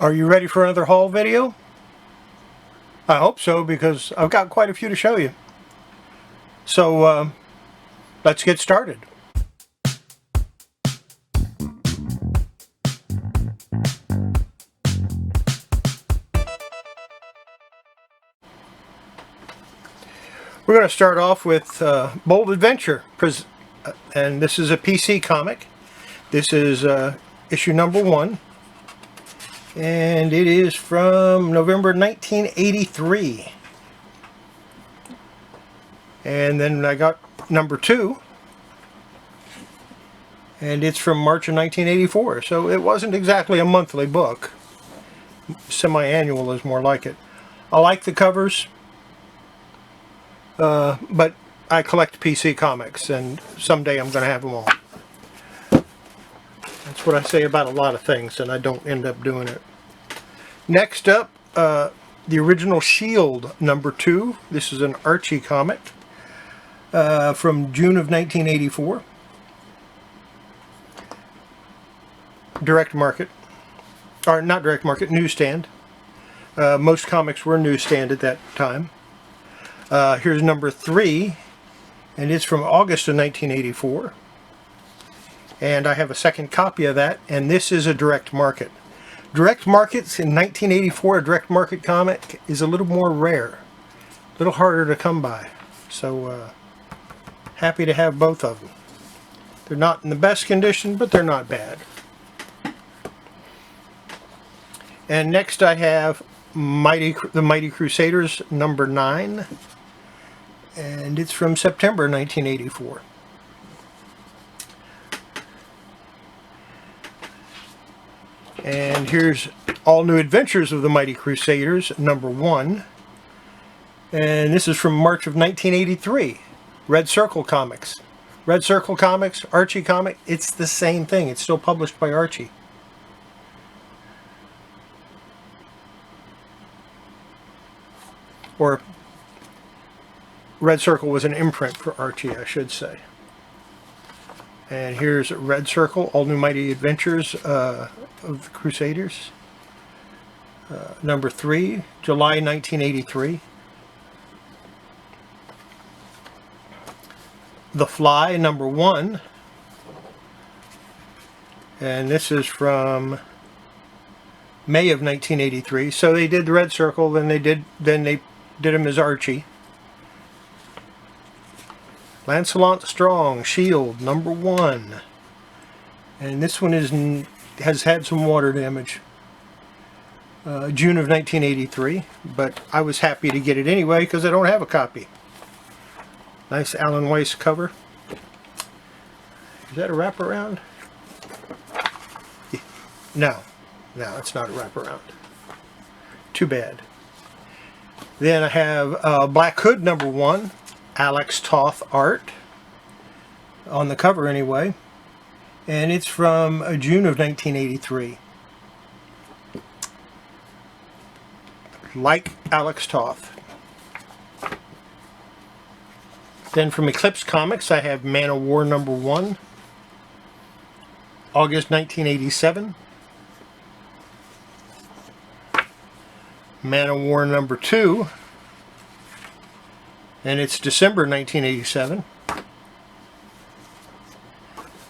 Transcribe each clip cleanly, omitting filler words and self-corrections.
Are you ready for another haul video? I hope so, because I've got quite a few to show you. So let's get started. We're going to start off with Bold Adventure, and this is a PC comic. This is issue number 1, and it is from November 1983. And then I got number 2, and it's from March of 1984. So it wasn't exactly a monthly book. Semi-annual is more like it. I like the covers, but I collect PC comics, and someday I'm going to have them all. That's what I say about a lot of things, and I don't end up doing it. Next up, the original Shield number 2. This is an Archie comic from June of 1984. Direct market. Or not direct market, newsstand. Most comics were newsstand at that time. Here's number 3, and it's from August of 1984. And I have a second copy of that, and this is a direct market. Direct markets in 1984, a direct market comic is a little more rare, a little harder to come by. So happy to have both of them. They're not in the best condition, but they're not bad. And next I have the Mighty Crusaders number 9, and it's from September 1984. And here's All New Adventures of the Mighty Crusaders number 1, and this is from March of 1983. Red Circle Comics. Red Circle Comics, Archie comic, it's the same thing. It's still published by Archie. Or Red Circle was an imprint for Archie, I should say. And here's Red Circle, All New Mighty Adventures of the Crusaders. Number 3, July 1983. The Fly, number 1. And this is from May of 1983. So they did the Red Circle, then they did him as Archie. Lancelot Strong, Shield, number 1. And this one has had some water damage. June of 1983, but I was happy to get it anyway because I don't have a copy. Nice Alan Weiss cover. Is that a wraparound? No, it's not a wraparound. Too bad. Then I have Black Hood number 1, Alex Toth art, on the cover anyway, and it's from June of 1983. Like Alex Toth. Then from Eclipse Comics I have Man of War number 1, August 1987. Man of War number 2, and it's December 1987.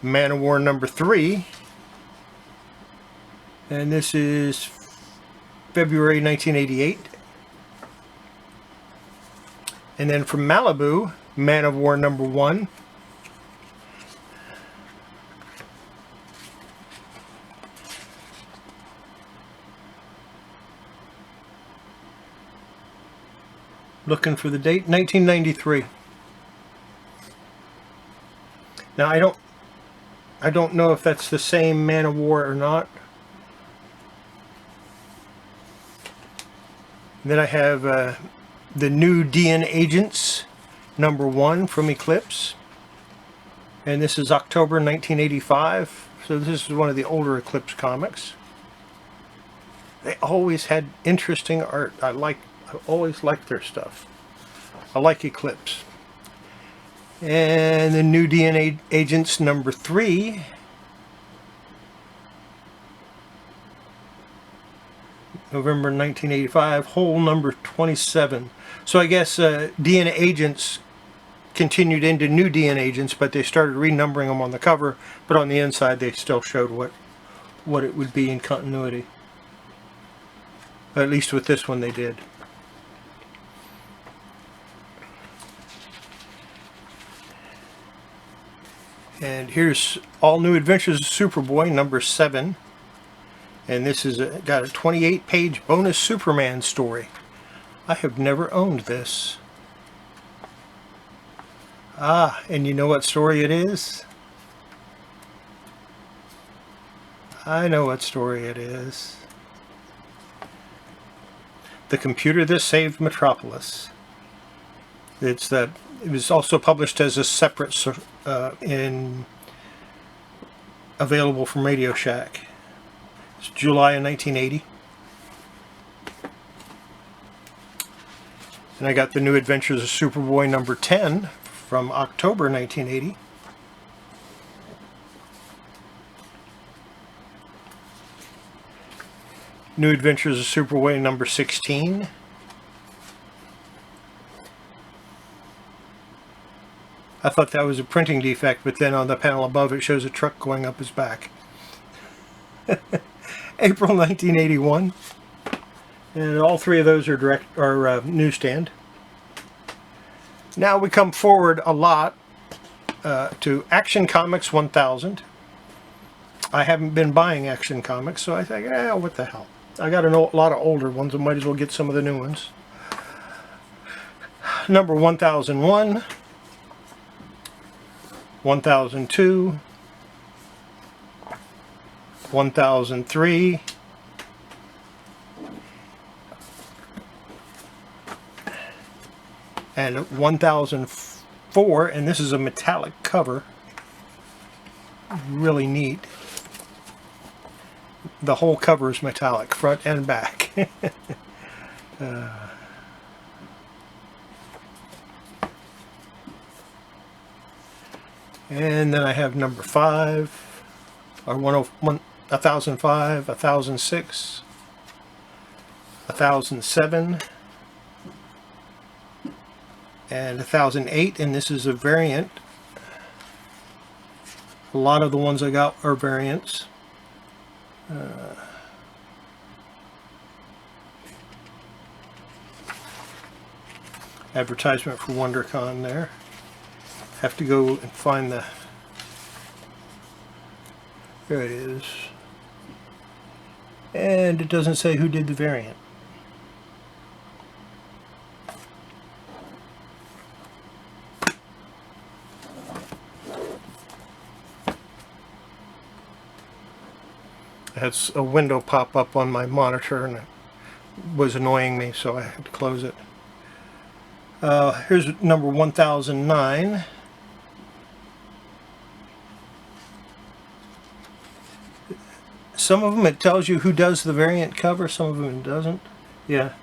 Man of War number 3, and this is February 1988. And then from Malibu, Man of War number 1. Looking for the date, 1993. Now I don't know if that's the same Man of War or not. And then I have the New DN Agents number 1 from Eclipse, and this is October 1985. So this is one of the older Eclipse comics. They always had interesting art. I always liked their stuff. I like Eclipse. And the New DNA Agents number 3. November 1985, hole number 27. So I guess DNA agents continued into new DNA agents, but they started renumbering them on the cover, but on the inside they still showed what it would be in continuity. At least with this one they did. And here's All New Adventures of Superboy number 7. And this is got a 28-page bonus Superman story. I have never owned this. Ah, and you know what story it is? I know what story it is. The Computer That Saved Metropolis. It was also published as a separate available from Radio Shack. It's July of 1980. And I got the New Adventures of Superboy number 10 from October 1980. New Adventures of Superboy number 16. I thought that was a printing defect, but then on the panel above it shows a truck going up his back. April 1981. And all three of those are newsstand. Now we come forward a lot to Action Comics 1000. I haven't been buying Action Comics, so I think, what the hell. I got a lot of older ones, I might as well get some of the new ones. Number 1001, 1002, 1003, and 1004, and this is a metallic cover. Really neat. The whole cover is metallic, front and back. And then I have number 5, or 101, 1005, 1006, 1007, and 1008, and this is a variant. A lot of the ones I got are variants. Advertisement for WonderCon there. Have to go and find the... There it is. And it doesn't say who did the variant. I had a window pop up on my monitor and it was annoying me, so I had to close it. Here's number 1009. Some of them it tells you who does the variant cover, some of them it doesn't. Yeah,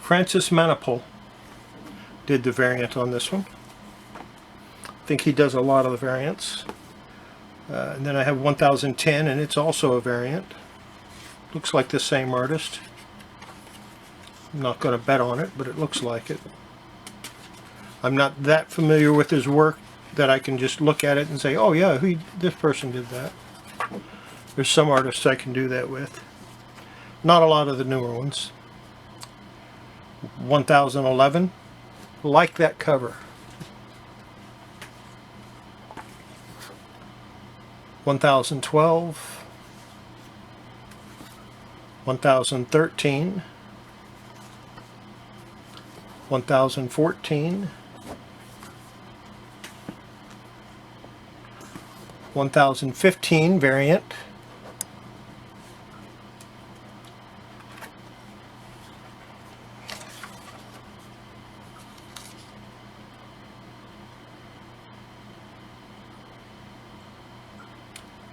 Francis Manapul did the variant on this one. I think he does a lot of the variants. And then I have 1010, and it's also a variant. Looks like the same artist. I'm not going to bet on it, but it looks like it. I'm not that familiar with his work that I can just look at it and say, oh yeah, this person did that. There's some artists I can do that with. Not a lot of the newer ones. 1011. Like that cover. 1012. 1013. 1014. 1015 variant.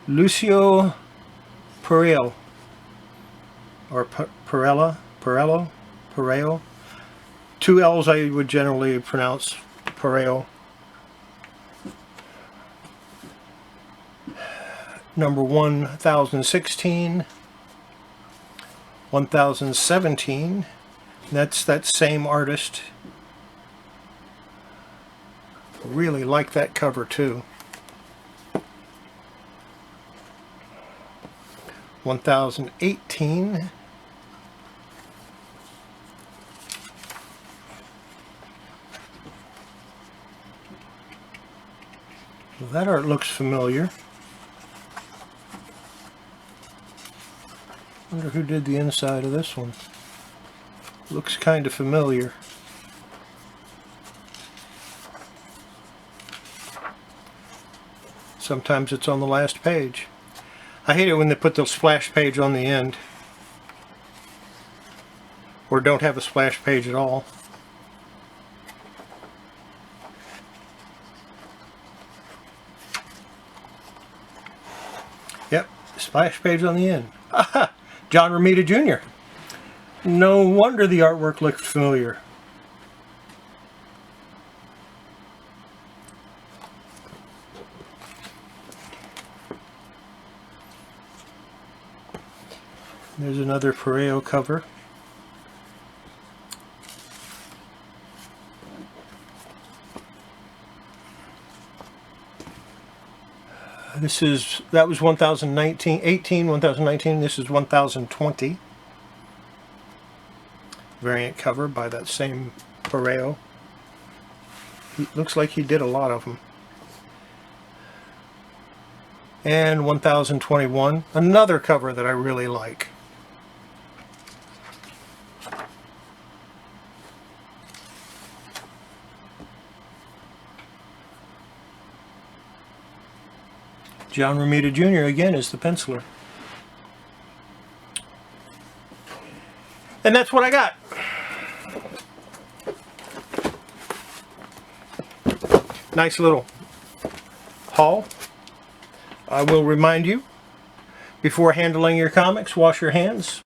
Lucio Perello, or Perello. Two L's I would generally pronounce Perello. Number 1016, 1017. That's that same artist. Really like that cover too. 1018. Well, that art looks familiar. Wonder who did the inside of this one. Looks kind of familiar. Sometimes it's on the last page. I hate it when they put the splash page on the end. Or don't have a splash page at all. Yep, splash page on the end. Aha! John Romita Jr. No wonder the artwork looked familiar. There's another Pareo cover. That was 1019, 1019, this is 1020. Variant cover by that same Pareo. Looks like he did a lot of them. And 1021, another cover that I really like. John Romita Jr. again is the penciler. And that's what I got. Nice little haul. I will remind you, before handling your comics, wash your hands.